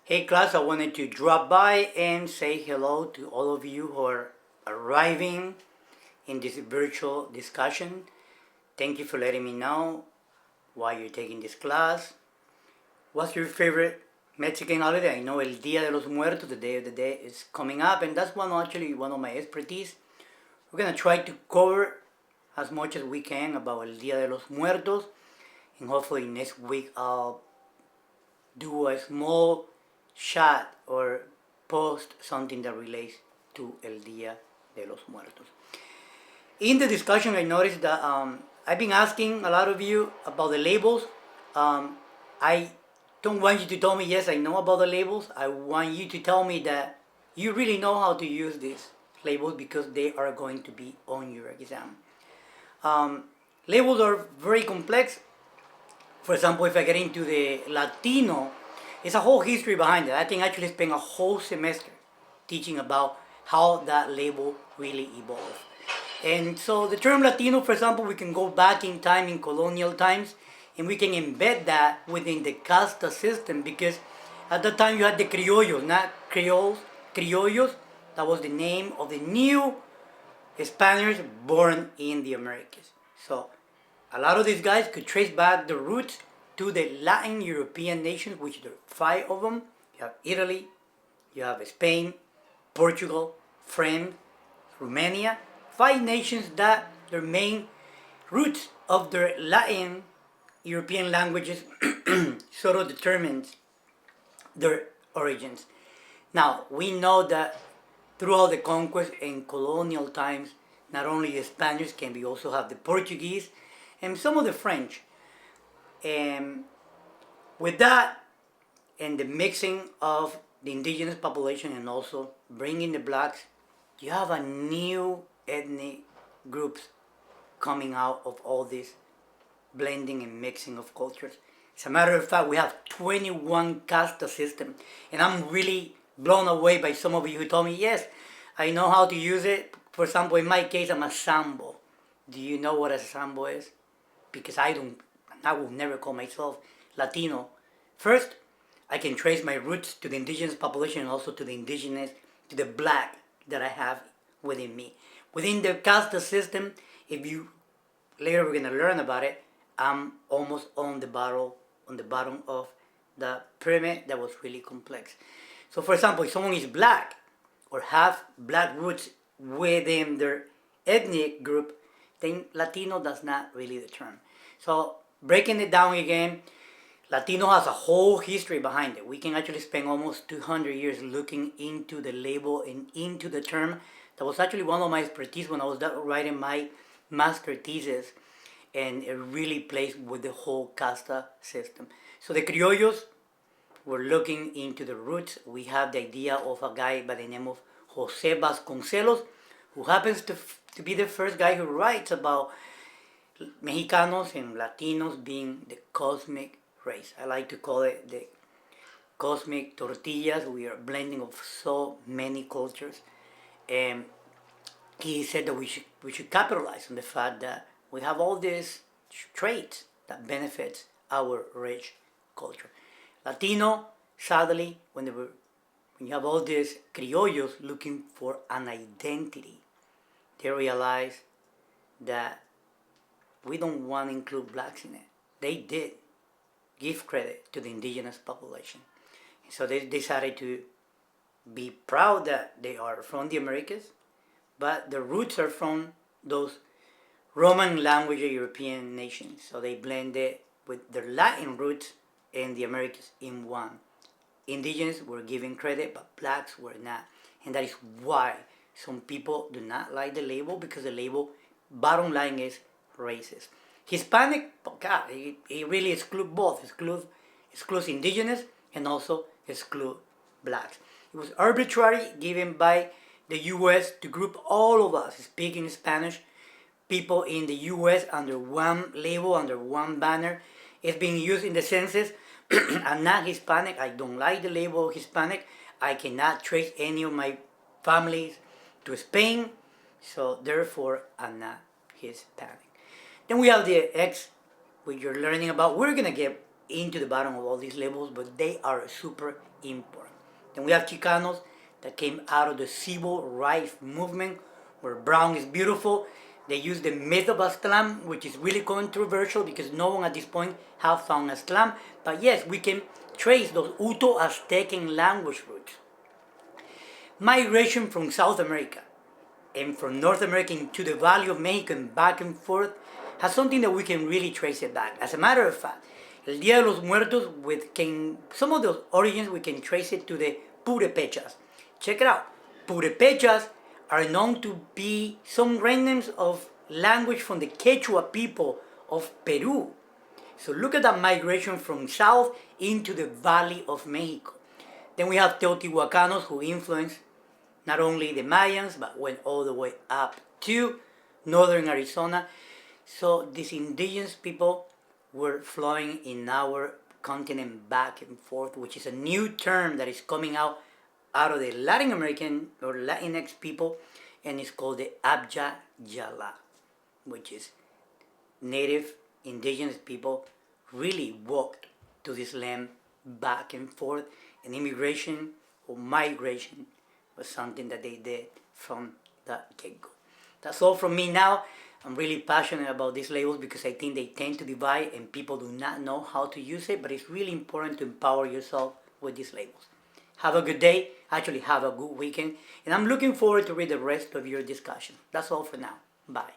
Hey class, I wanted to drop by and say hello to all of you who are arriving in this virtual discussion. Thank you for letting me know why you're taking this class. What's your favorite Mexican holiday? I know El Dia de los Muertos, the Day of the Dead, is coming up, and that's actually one of my expertise. We're gonna try to cover as much as we can about El Dia de los Muertos, and hopefully next week I'll do a small shot or post something that relates to El Dia de los Muertos. In the discussion, I noticed that I've been asking a lot of you about the labels. I don't want you to tell me, yes, I know about the labels. I want you to tell me that you really know how to use these labels because they are going to be on your exam. Labels are very complex. For example, if I get into the Latino, it's a whole history behind it. I can actually spend a whole semester teaching about how that label really evolved. And so the term Latino, for example, we can go back in time in colonial times and we can embed that within the casta system because at that time you had the criollos, not creoles, criollos. That was the name of the new Spaniards born in the Americas. So a lot of these guys could trace back the roots to the Latin European nations, which there are 5 of them. You have Italy, you have Spain, Portugal, France, Romania. 5 nations that their main roots of their Latin European languages sort of determines their origins. Now, we know that throughout the conquest and colonial times, not only the Spaniards can we also have the Portuguese and some of the French. And with that and the mixing of the indigenous population and also bringing the blacks, you have a new ethnic groups coming out of all this blending and mixing of cultures. As a matter of fact, we have 21 casta system, and I'm really blown away by some of you who told me, yes, I know how to use it. For example, in my case, I'm a Sambo. Do you know what a Sambo is? Because I will never call myself Latino. First, I can trace my roots to the indigenous population and also to the black that I have within me. Within the caste system, later we're gonna learn about it, I'm almost on the bottom of the pyramid that was really complex. So for example, if someone is black or have black roots within their ethnic group, then Latino does not really the term. So breaking it down again, Latino has a whole history behind it. We can actually spend almost 200 years looking into the label and into the term. That was actually one of my expertise when I was writing my master thesis, and it really plays with the whole casta system. So the criollos were looking into the roots. We have the idea of a guy by the name of Jose Vasconcelos, who happens to be the first guy who writes about Mexicanos and Latinos being the cosmic race. I like to call it the cosmic tortillas. We are a blending of so many cultures. And he said that we should capitalize on the fact that we have all these traits that benefits our rich culture. Latino, sadly, when you have all these criollos looking for an identity, they realize that we don't want to include blacks in it. They did give credit to the indigenous population. So they decided to be proud that they are from the Americas, but the roots are from those Roman language European nations. So they blended with their Latin roots and the Americas in one. Indigenous were given credit, but blacks were not. And that is why some people do not like the label, because the label, bottom line, is racist. Hispanic, God, it really excludes both. Excludes indigenous and also exclude blacks. It was arbitrary, given by the U.S. to group all of us speaking Spanish people in the U.S. under one label, under one banner. It's being used in the census. I'm not Hispanic. I don't like the label Hispanic. I cannot trace any of my families to Spain, so therefore I'm not Hispanic. Then we have the X, which you're learning about. We're gonna get into the bottom of all these labels, but they are super important. Then we have Chicanos that came out of the civil rights movement, where brown is beautiful. They use the myth of Aztlan, which is really controversial because no one at this point has found Aztlan. But yes, we can trace those Uto-Aztecan language roots. Migration from South America and from North America into the Valley of Mexico and back and forth has something that we can really trace it back. As a matter of fact, El Día de los Muertos, some of those origins we can trace it to the Purépechas. Check it out. Purépechas are known to be some remnants of language from the Quechua people of Peru. So look at that migration from south into the Valley of Mexico. Then we have Teotihuacanos who influenced not only the Mayans, but went all the way up to northern Arizona. So these indigenous people were flowing in our continent back and forth, which is a new term that is coming out of the Latin American or Latinx people, and it's called the Abya Yala, which is native indigenous people really walked to this land back and forth, and immigration or migration was something that they did from the get-go. That's all from me now. I'm really passionate about these labels because I think they tend to divide and people do not know how to use it, but it's really important to empower yourself with these labels. Have a good day. Actually, have a good weekend. And I'm looking forward to read the rest of your discussion. That's all for now. Bye.